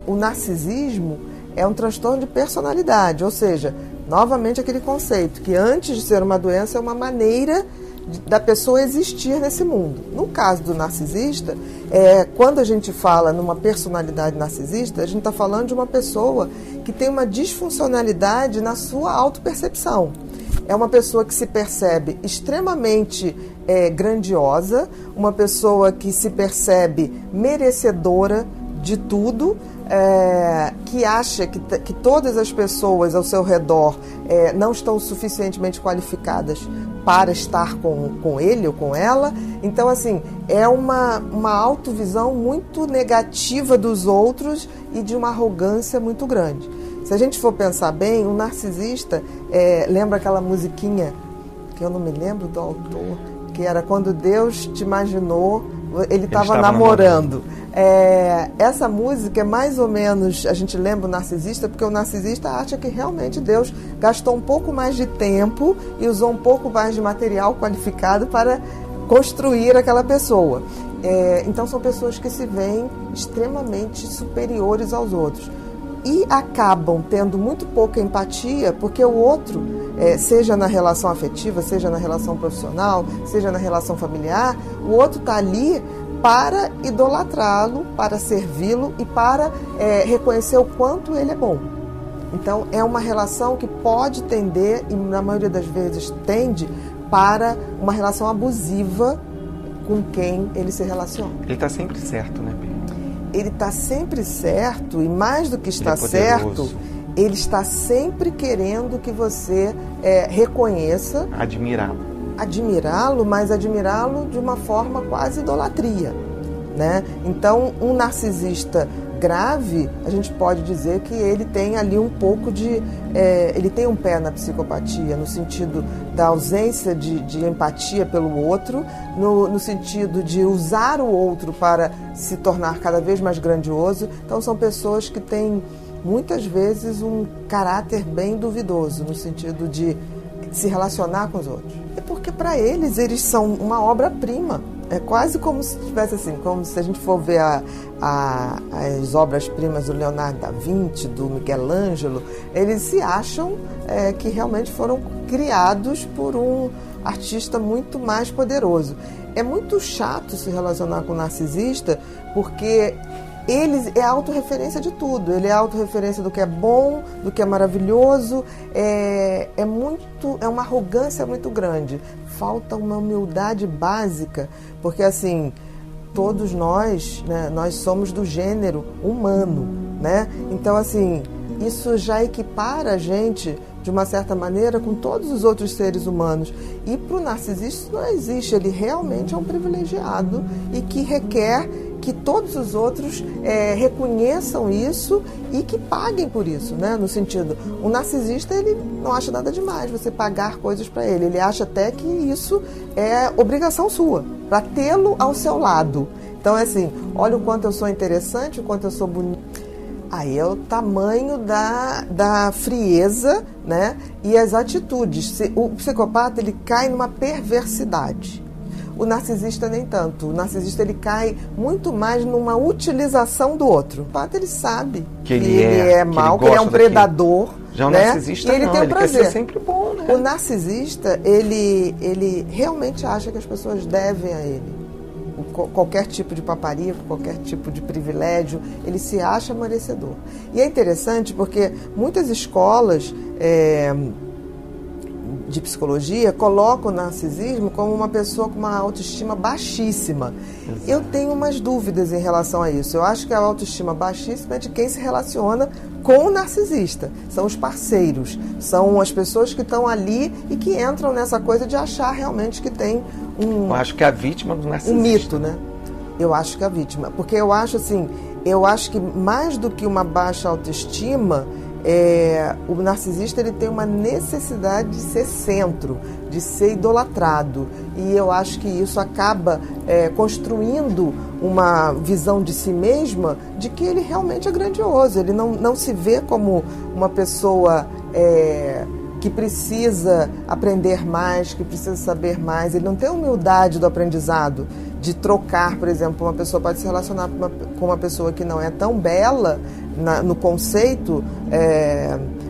o narcisismo é um transtorno de personalidade, ou seja, novamente aquele conceito que antes de ser uma doença é uma maneira da pessoa existir nesse mundo. No caso do narcisista, quando a gente fala numa personalidade narcisista, a gente está falando de uma pessoa que tem uma disfuncionalidade na sua autopercepção. É uma pessoa que se percebe extremamente grandiosa, uma pessoa que se percebe merecedora de tudo, que acha que todas as pessoas ao seu redor não estão suficientemente qualificadas para estar com ele ou com ela. Então, assim, é uma autovisão muito negativa dos outros e de uma arrogância muito grande. Se a gente for pensar bem, o narcisista, lembra aquela musiquinha, que eu não me lembro do autor, que era Quando Deus Te Imaginou, ele estava namorando. Essa música é mais ou menos, a gente lembra o narcisista, porque o narcisista acha que realmente Deus gastou um pouco mais de tempo e usou um pouco mais de material qualificado para construir aquela pessoa. Então são pessoas que se veem extremamente superiores aos outros e acabam tendo muito pouca empatia, porque o outro, seja na relação afetiva, seja na relação profissional, seja na relação familiar, o outro está ali para idolatrá-lo, para servi-lo e para reconhecer o quanto ele é bom. Então, é uma relação que pode tender, e na maioria das vezes tende, para uma relação abusiva com quem ele se relaciona. Ele está sempre certo, né, Bia? Ele está sempre certo, e mais do que está certo, ele está sempre querendo que você reconheça. Admirá-lo, mas admirá-lo de uma forma quase idolatria, né? Então, um narcisista grave, a gente pode dizer que ele tem ali um pouco de... ele tem um pé na psicopatia, no sentido da ausência de empatia pelo outro, no sentido de usar o outro para se tornar cada vez mais grandioso. Então, são pessoas que têm, muitas vezes, um caráter bem duvidoso, no sentido de se relacionar com os outros. É porque, para eles são uma obra-prima. É quase como se tivesse assim, como se a gente for ver as obras-primas do Leonardo da Vinci, do Miguel Ângelo, eles se acham que realmente foram criados por um artista muito mais poderoso. É muito chato se relacionar com um narcisista, porque ele é a autorreferência de tudo. Ele é a autorreferência do que é bom, do que é maravilhoso. É uma arrogância muito grande. Falta uma humildade básica, porque assim, todos nós, né, nós somos do gênero humano, né? Então, assim, isso já equipara a gente, de uma certa maneira, com todos os outros seres humanos. E para o narcisista isso não existe. Ele realmente é um privilegiado e que requer que todos os outros reconheçam isso e que paguem por isso, né? No sentido, o narcisista, ele não acha nada demais você pagar coisas para ele. Ele acha até que isso é obrigação sua, para tê-lo ao seu lado. Então, é assim, olha o quanto eu sou interessante, o quanto eu sou bonita. Aí é o tamanho da frieza, né? E as atitudes. O psicopata, ele cai numa perversidade. O narcisista nem tanto. O narcisista, ele cai muito mais numa utilização do outro. O psicopata, ele sabe que ele é mau, que ele é um predador. Já o né? narcisista e ele não, tem um ele prazer. quer ser sempre bom, né? O narcisista, ele realmente acha que as pessoas devem a ele. Qualquer tipo de paparico, qualquer tipo de privilégio, ele se acha merecedor. E é interessante porque muitas escolas de psicologia colocam o narcisismo como uma pessoa com uma autoestima baixíssima. Exato. Eu tenho umas dúvidas em relação a isso. Eu acho que a autoestima baixíssima é de quem se relaciona com o narcisista. São os parceiros, são as pessoas que estão ali e que entram nessa coisa de achar realmente que tem Eu acho que é a vítima do narcisista. Um mito, né? Eu acho que é a vítima. Porque eu acho que mais do que uma baixa autoestima, o narcisista, ele tem uma necessidade de ser centro, de ser idolatrado. E eu acho que isso acaba construindo uma visão de si mesma de que ele realmente é grandioso. Ele não se vê como uma pessoa que precisa aprender mais, que precisa saber mais. Ele não tem humildade do aprendizado. de trocar, por exemplo, uma pessoa pode se relacionar com uma pessoa que não é tão bela no conceito,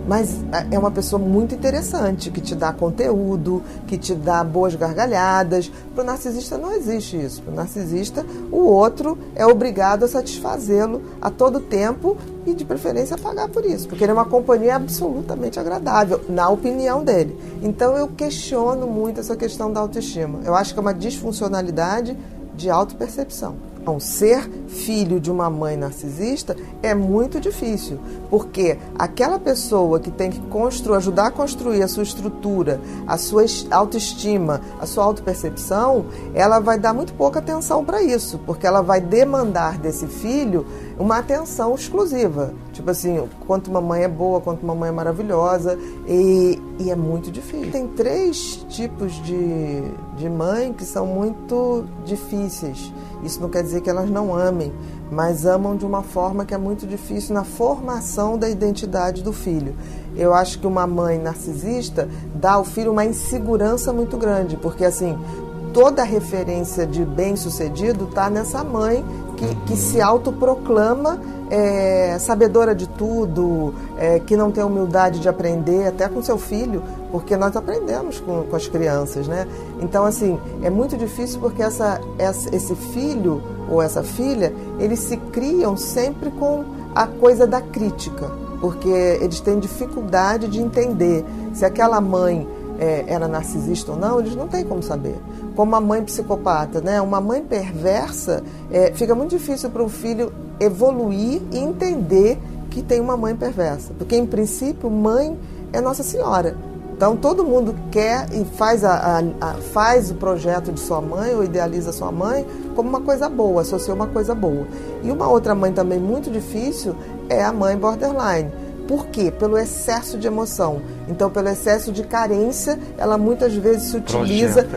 mas é uma pessoa muito interessante, que te dá conteúdo, que te dá boas gargalhadas. Para o narcisista não existe isso. Para o narcisista, o outro é obrigado a satisfazê-lo a todo tempo e, de preferência, a pagar por isso, porque ele é uma companhia absolutamente agradável, na opinião dele. Então, eu questiono muito essa questão da autoestima. Eu acho que é uma disfuncionalidade de autopercepção. Então, ser filho de uma mãe narcisista é muito difícil, porque aquela pessoa que tem que ajudar a construir a sua estrutura, a sua autoestima, a sua autopercepção, ela vai dar muito pouca atenção para isso, porque ela vai demandar desse filho uma atenção exclusiva. Tipo assim, quanto mamãe é boa, quanto mamãe é maravilhosa, e é muito difícil. Tem 3 tipos de mãe que são muito difíceis. Isso não quer dizer que elas não amem, mas amam de uma forma que é muito difícil na formação da identidade do filho. Eu acho que uma mãe narcisista dá ao filho uma insegurança muito grande, porque assim, toda a referência de bem-sucedido está nessa mãe que se autoproclama sabedora de tudo, que não tem humildade de aprender, até com seu filho, porque nós aprendemos com as crianças, né? Então, assim, é muito difícil porque esse filho ou essa filha, eles se criam sempre com a coisa da crítica, porque eles têm dificuldade de entender se aquela mãe era narcisista ou não, eles não têm como saber. Como a mãe psicopata, né? Uma mãe perversa, fica muito difícil para o filho evoluir e entender que tem uma mãe perversa. Porque, em princípio, mãe é Nossa Senhora. Então, todo mundo quer e faz o projeto de sua mãe ou idealiza sua mãe como uma coisa boa, associa uma coisa boa. E uma outra mãe também muito difícil é a mãe borderline. Por quê? Pelo excesso de emoção. Então, pelo excesso de carência, ela muitas vezes se utiliza...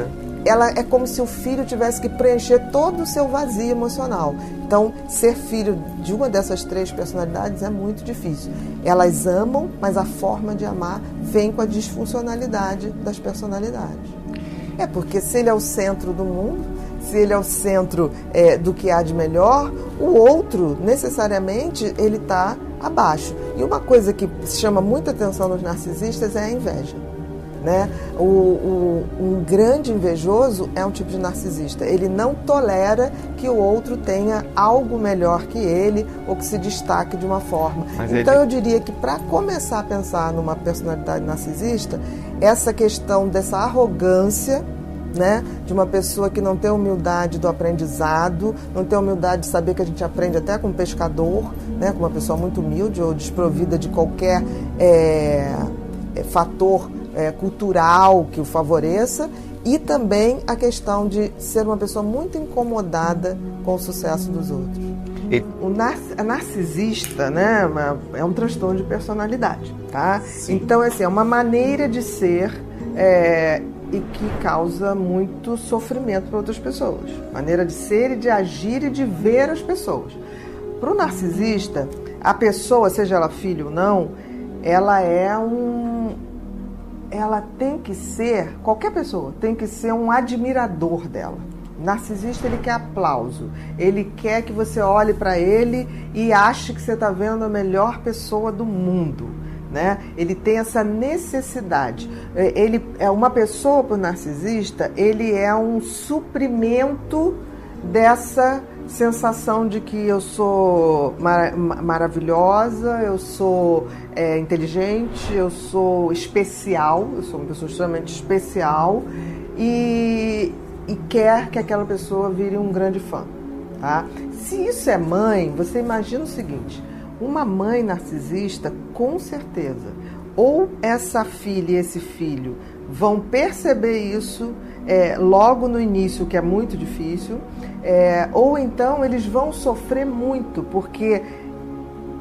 Ela é como se o filho tivesse que preencher todo o seu vazio emocional. Então, ser filho de uma dessas 3 personalidades é muito difícil. Elas amam, mas a forma de amar vem com a disfuncionalidade das personalidades. Porque se ele é o centro do mundo, se ele é o centro do que há de melhor, o outro, necessariamente, ele está abaixo. E uma coisa que chama muita atenção nos narcisistas é a inveja. Né? Um grande invejoso é um tipo de narcisista. Ele não tolera que o outro tenha algo melhor que ele ou que se destaque de uma forma. Então eu diria que para começar a pensar numa personalidade narcisista, essa questão dessa arrogância, né, de uma pessoa que não tem humildade do aprendizado, não tem humildade de saber que a gente aprende até com um pescador, né, com uma pessoa muito humilde ou desprovida de qualquer fator cultural que o favoreça, e também a questão de ser uma pessoa muito incomodada com o sucesso dos outros. A narcisista, né, é um transtorno de personalidade, tá? Sim. Então, assim, é uma maneira de ser e que causa muito sofrimento para outras pessoas. Maneira de ser e de agir e de ver as pessoas. Para o narcisista, a pessoa, seja ela filho ou não, ela tem que ser, qualquer pessoa tem que ser um admirador dela. O narcisista, ele quer aplauso, ele quer que você olhe para ele e ache que você está vendo a melhor pessoa do mundo, né? Ele tem essa necessidade. Ele é uma pessoa, para o narcisista, ele é um suprimento dessa sensação de que eu sou maravilhosa, eu sou inteligente, eu sou especial, eu sou uma pessoa extremamente especial e quer que aquela pessoa vire um grande fã, tá? Se isso é mãe, você imagina o seguinte, uma mãe narcisista, com certeza, ou essa filha e esse filho vão perceber isso logo no início, que é muito difícil, ou então eles vão sofrer muito, porque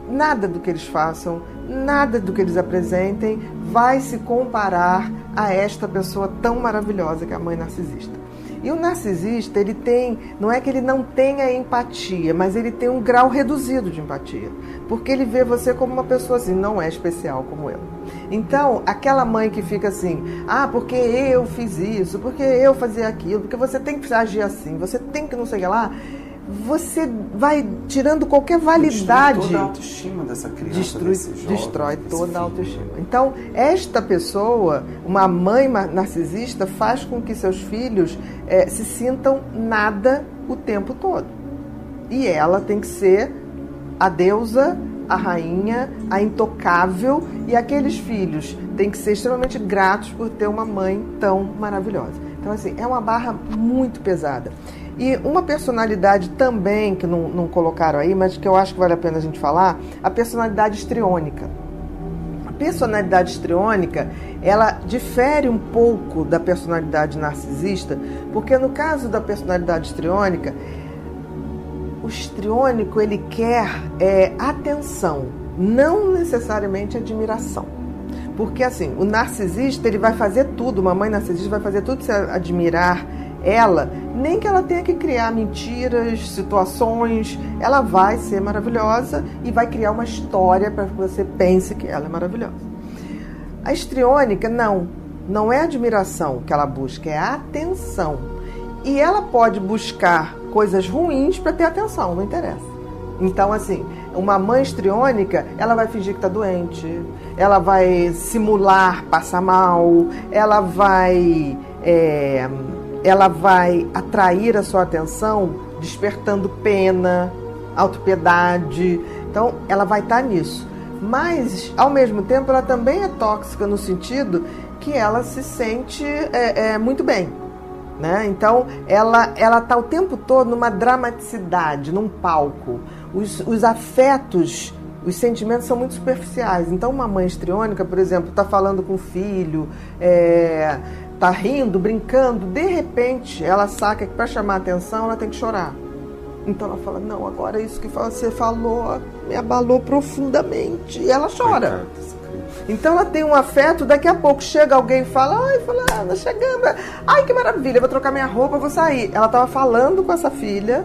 nada do que eles façam, nada do que eles apresentem vai se comparar a esta pessoa tão maravilhosa que é a mãe narcisista. E o narcisista, ele tem, não é que ele não tenha empatia, mas ele tem um grau reduzido de empatia. Porque ele vê você como uma pessoa assim, não é especial como eu. Então, aquela mãe que fica assim, porque eu fiz isso, porque eu fazia aquilo, porque você tem que agir assim, você tem que não sei o que lá, você vai tirando qualquer validade. Destrói toda a autoestima dessa criança. Destrói toda a autoestima. Então, esta pessoa, uma mãe narcisista, faz com que seus filhos se sintam nada o tempo todo. E ela tem que ser a deusa, a rainha, a intocável, e aqueles filhos têm que ser extremamente gratos por ter uma mãe tão maravilhosa. Então, assim, é uma barra muito pesada. E uma personalidade também, que não colocaram aí, mas que eu acho que vale a pena a gente falar, a personalidade histriônica. A personalidade histriônica, ela difere um pouco da personalidade narcisista, porque no caso da personalidade histriônica, o histriônico, ele quer atenção, não necessariamente admiração. Porque assim, o narcisista, ele vai fazer tudo, uma mãe narcisista vai fazer tudo se admirar ela, nem que ela tenha que criar mentiras, situações, ela vai ser maravilhosa e vai criar uma história para que você pense que ela é maravilhosa. A histriônica, não é admiração que ela busca, é atenção. E ela pode buscar coisas ruins para ter atenção, não interessa. Então, assim, uma mãe histriônica, ela vai fingir que está doente, ela vai simular passar mal, ela vai atrair a sua atenção despertando pena, autopiedade. Então, ela vai estar nisso. Mas, ao mesmo tempo, ela também é tóxica no sentido que ela se sente muito bem. Né? Então, ela está o tempo todo numa dramaticidade, num palco. Os afetos, os sentimentos são muito superficiais. Então, uma mãe histriônica, por exemplo, está falando com o filho, está rindo, brincando, de repente ela saca que para chamar a atenção ela tem que chorar. Então ela fala, não, agora isso que você falou me abalou profundamente. E ela chora. Então ela tem um afeto, daqui a pouco chega alguém e fala, ai, fulana, chegando, ai, que maravilha, eu vou trocar minha roupa, eu vou sair. Ela estava falando com essa filha,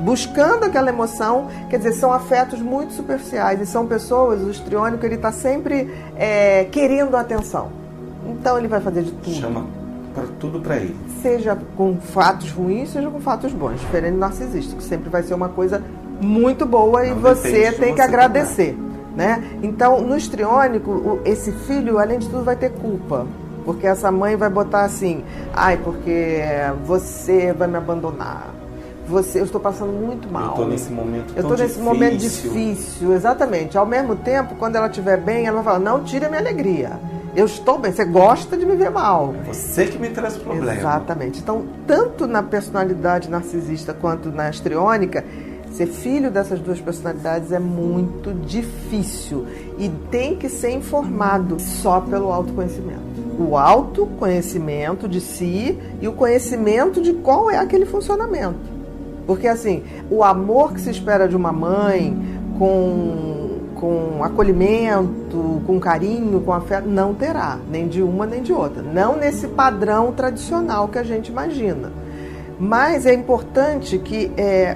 buscando aquela emoção, quer dizer, são afetos muito superficiais e são pessoas, o histriônico, ele está sempre querendo atenção. Então ele vai fazer de tudo. Chama tudo para ele. Seja com fatos ruins, seja com fatos bons. Diferente do narcisista, que sempre vai ser uma coisa muito boa e você tem que agradecer. Né? Então, no histriônico, esse filho, além de tudo, vai ter culpa. Porque essa mãe vai botar assim, porque você vai me abandonar. Eu estou passando muito mal. Eu estou nesse momento difícil. Exatamente. Ao mesmo tempo, quando ela estiver bem, ela vai falar, não tire a minha alegria. Eu estou bem, você gosta de me ver mal. Você que me traz problema. Exatamente. Então, tanto na personalidade narcisista quanto na histriônica, ser filho dessas duas personalidades é muito difícil e tem que ser informado só pelo autoconhecimento. O autoconhecimento de si e o conhecimento de qual é aquele funcionamento. Porque, assim, o amor que se espera de uma mãe com acolhimento, com carinho, com afeto, não terá, nem de uma nem de outra. Não nesse padrão tradicional que a gente imagina. Mas é importante que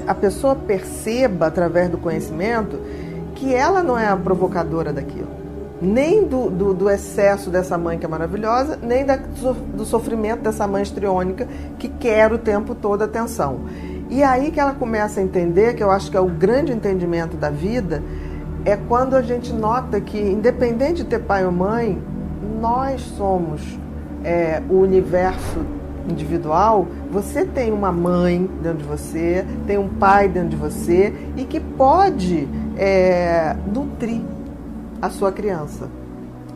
a pessoa perceba, através do conhecimento, que ela não é a provocadora daquilo. Nem do excesso dessa mãe que é maravilhosa, nem do sofrimento dessa mãe histriônica que quer o tempo todo atenção. E aí que ela começa a entender, que eu acho que é o grande entendimento da vida, é quando a gente nota que, independente de ter pai ou mãe, nós somos o universo individual. Você tem uma mãe dentro de você, tem um pai dentro de você e que pode nutrir a sua criança.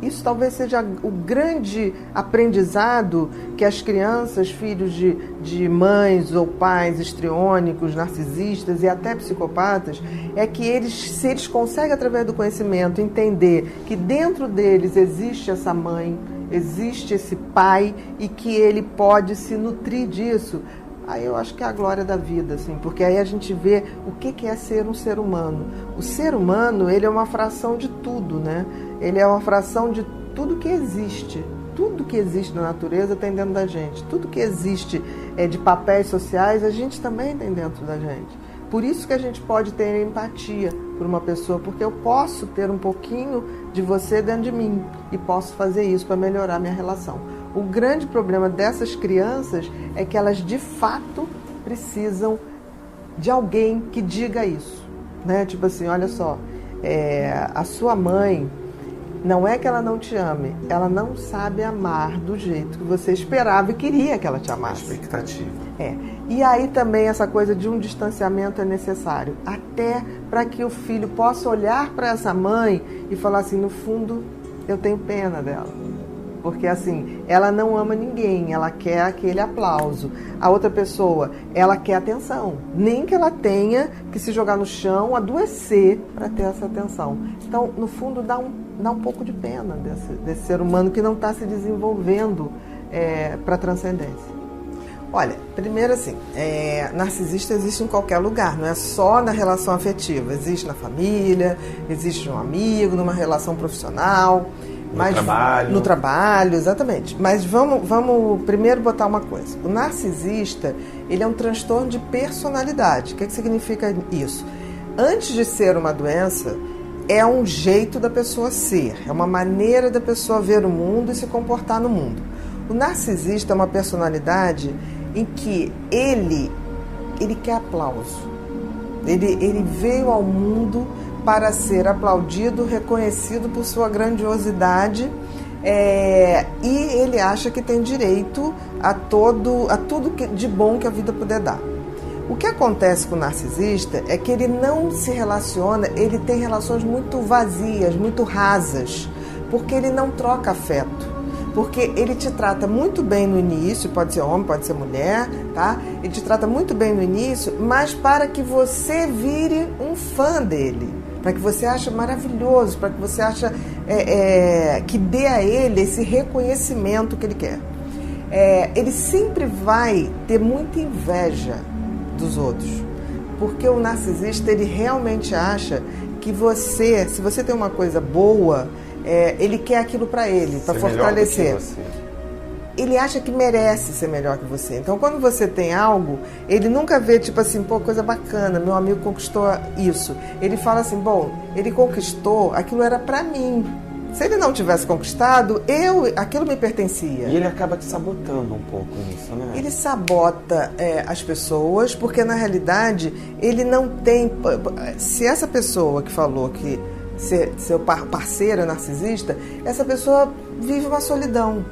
Isso talvez seja o grande aprendizado que as crianças, filhos de mães ou pais histriônicos, narcisistas e até psicopatas, é que se eles conseguem, através do conhecimento, entender que dentro deles existe essa mãe, existe esse pai e que ele pode se nutrir disso, aí eu acho que é a glória da vida, assim, porque aí a gente vê o que é ser um ser humano. O ser humano, ele é uma fração de tudo, né? Ele é uma fração de tudo que existe. tudo que existe na natureza tem dentro da gente. Tudo que existe de papéis sociais, a gente também tem dentro da gente. Por isso que a gente pode ter empatia por uma pessoa, porque eu posso ter um pouquinho de você dentro de mim e posso fazer isso para melhorar a minha relação. O grande problema dessas crianças é que elas de fato precisam de alguém que diga isso, né? Tipo assim, olha só, a sua mãe, não é que ela não te ame, ela não sabe amar do jeito que você esperava e queria que ela te amasse. Expectativa. E aí também essa coisa de um distanciamento é necessário, até para que o filho possa olhar para essa mãe e falar assim, no fundo, eu tenho pena dela. Porque assim, ela não ama ninguém, ela quer aquele aplauso. A outra pessoa, ela quer atenção. Nem que ela tenha que se jogar no chão, adoecer para ter essa atenção. Então, no fundo, dá um pouco de pena desse ser humano que não está se desenvolvendo para a transcendência. Olha, primeiro assim, narcisista existe em qualquer lugar, não é só na relação afetiva. Existe na família, existe num amigo, numa relação profissional. No trabalho, exatamente. Mas vamos primeiro botar uma coisa. O narcisista, ele é um transtorno de personalidade. O que significa isso? Antes de ser uma doença, é um jeito da pessoa ser. É uma maneira da pessoa ver o mundo e se comportar no mundo. O narcisista é uma personalidade em que ele quer aplauso. Ele veio ao mundo para ser aplaudido, reconhecido por sua grandiosidade, e ele acha que tem direito a tudo de bom que a vida puder dar. O que acontece com o narcisista é que ele não se relaciona, ele tem relações muito vazias, muito rasas, porque ele não troca afeto. Porque ele te trata muito bem no início, pode ser homem, pode ser mulher, tá? Ele te trata muito bem no início, mas para que você vire um fã dele, para que você ache maravilhoso, para que você ache que dê a ele esse reconhecimento que ele quer. Ele sempre vai ter muita inveja dos outros, porque o narcisista, ele realmente acha que se você tem uma coisa boa, ele quer aquilo para ele, para fortalecer. Ele acha que merece ser melhor que você. Então, quando você tem algo, ele nunca vê, tipo assim, pô, coisa bacana, meu amigo conquistou isso. Ele fala assim, bom, ele conquistou, aquilo era para mim. Se ele não tivesse conquistado, aquilo me pertencia. E ele acaba te sabotando um pouco nisso, né? Ele sabota as pessoas, porque na realidade, ele não tem... Se essa pessoa que falou que seu parceiro é narcisista, essa pessoa vive uma solidão.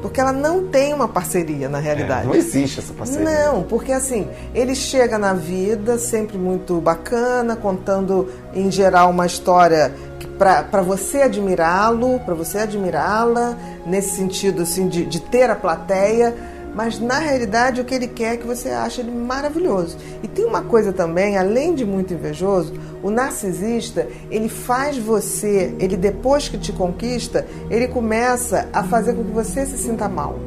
Porque ela não tem uma parceria, na realidade. Não existe essa parceria. Não, porque assim, ele chega na vida sempre muito bacana, contando, em geral, uma história para você admirá-lo, para você admirá-la, nesse sentido assim, de ter a plateia, mas na realidade o que ele quer é que você ache ele maravilhoso. E tem uma coisa também, além de muito invejoso, o narcisista, ele faz você, ele depois que te conquista, ele começa a fazer com que você se sinta mal.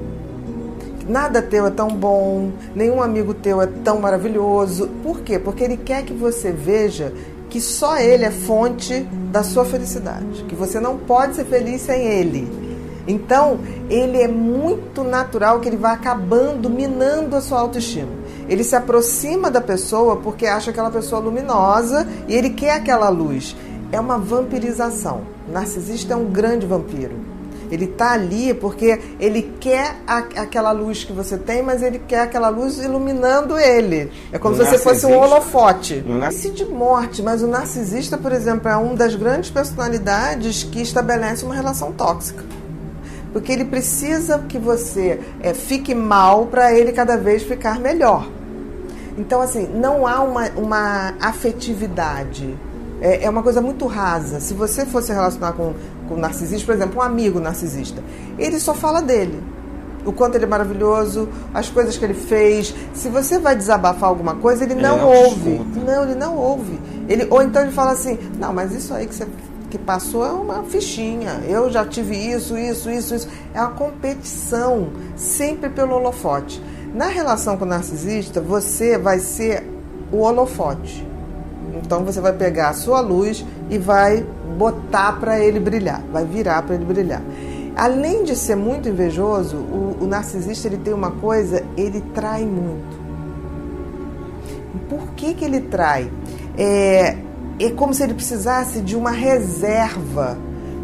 Nada teu é tão bom, nenhum amigo teu é tão maravilhoso. Por quê? Porque ele quer que você veja que só ele é fonte da sua felicidade, que você não pode ser feliz sem ele. Então, ele é muito natural que ele vá acabando, minando a sua autoestima. Ele se aproxima da pessoa porque acha aquela pessoa luminosa e ele quer aquela luz. É uma vampirização. O narcisista é um grande vampiro. Ele está ali porque ele quer aquela luz que você tem, mas ele quer aquela luz iluminando ele. É como se você fosse um holofote. Esse de morte, mas o narcisista, por exemplo, é uma das grandes personalidades que estabelece uma relação tóxica. Porque ele precisa que você fique mal para ele cada vez ficar melhor. Então, assim, não há uma afetividade. É uma coisa muito rasa. Se você fosse relacionar com o narcisista, por exemplo, um amigo narcisista, ele só fala dele. O quanto ele é maravilhoso, as coisas que ele fez. Se você vai desabafar alguma coisa, ele não ouve. Não, ele não ouve. Ou então ele fala assim, não, mas isso aí que passou é uma fichinha, eu já tive isso. É uma competição, sempre pelo holofote. Na relação com o narcisista, você vai ser o holofote. Então você vai pegar a sua luz e vai botar para ele brilhar, vai virar para ele brilhar. Além de ser muito invejoso, o narcisista ele tem uma coisa, ele trai muito. E por que ele trai? É como se ele precisasse de uma reserva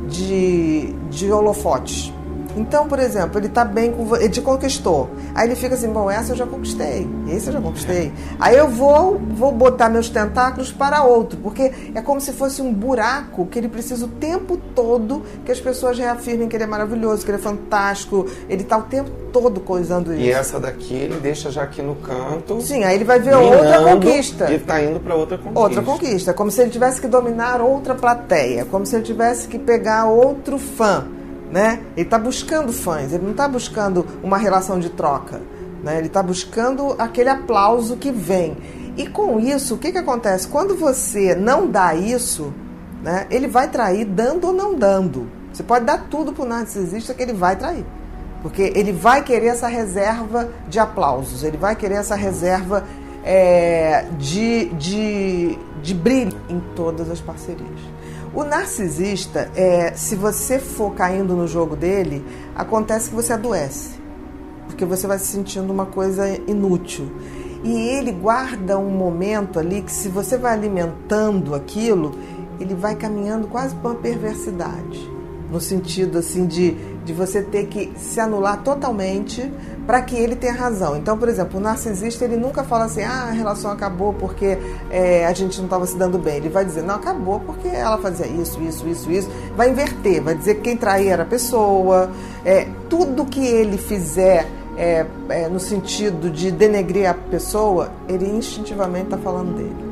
de holofotes. Então, por exemplo, ele está bem com você, ele te conquistou. Aí ele fica assim, bom, essa eu já conquistei, esse eu já conquistei. Aí eu vou botar meus tentáculos para outro, porque é como se fosse um buraco que ele precisa o tempo todo que as pessoas reafirmem que ele é maravilhoso, que ele é fantástico. Ele está o tempo todo coisando isso. E essa daqui ele deixa já aqui no canto. Sim, aí ele vai ver outra conquista. Ele está indo para outra conquista. Outra conquista, como se ele tivesse que dominar outra plateia, como se ele tivesse que pegar outro fã. Né? Ele está buscando fãs, ele não está buscando uma relação de troca, né? Ele está buscando aquele aplauso que vem. E com isso, o que acontece? Quando você não dá isso, né, ele vai trair dando ou não dando. Você pode dar tudo para o narcisista que ele vai trair. Porque ele vai querer essa reserva de aplausos, ele vai querer essa reserva de brilho em todas as parcerias. O narcisista, se você for caindo no jogo dele, acontece que você adoece, porque você vai se sentindo uma coisa inútil. E ele guarda um momento ali que, se você vai alimentando aquilo, ele vai caminhando quase para uma perversidade, no sentido assim de você ter que se anular totalmente para que ele tenha razão. Então, por exemplo, o narcisista, ele nunca fala assim, a relação acabou porque a gente não estava se dando bem. Ele vai dizer, não, acabou porque ela fazia isso. Vai inverter, vai dizer que quem traía era a pessoa. Tudo que ele fizer no sentido de denegrir a pessoa, ele instintivamente está falando dele.